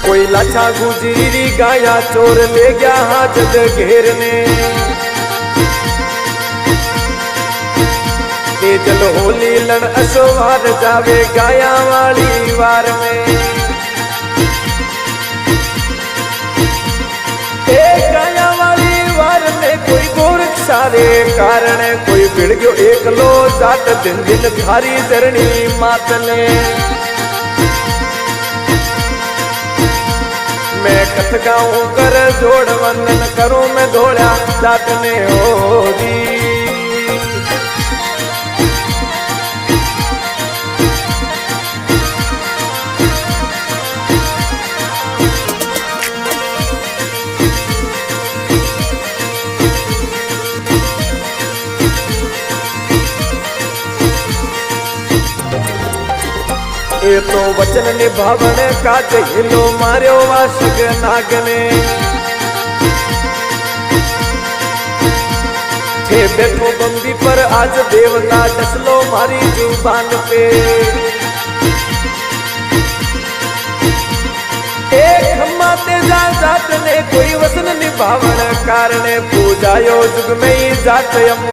कोई लाछा गुजरी गाया चोर ले गया हाजत घेरने तेजल होली लड़ अशोवार जावे गाया वाली वार में गाया वाली वार में कोई गोरख सारे कारण कोई भिड़ गयो एकलो जाट दिन दिन थारी जरनी मातने मैं कथ गाऊं कर जोड़ वंदन करूं मैं धोड़ा जाट ने होगी ये तो वचन निभावण का हिलो मार्यो वाशक नागने थे बैठो बंदी पर आज देवता डसलो मारी जुबान पे एक माते जात ने कोई वचन निभावण कारणे पूजायो जुग में ही जात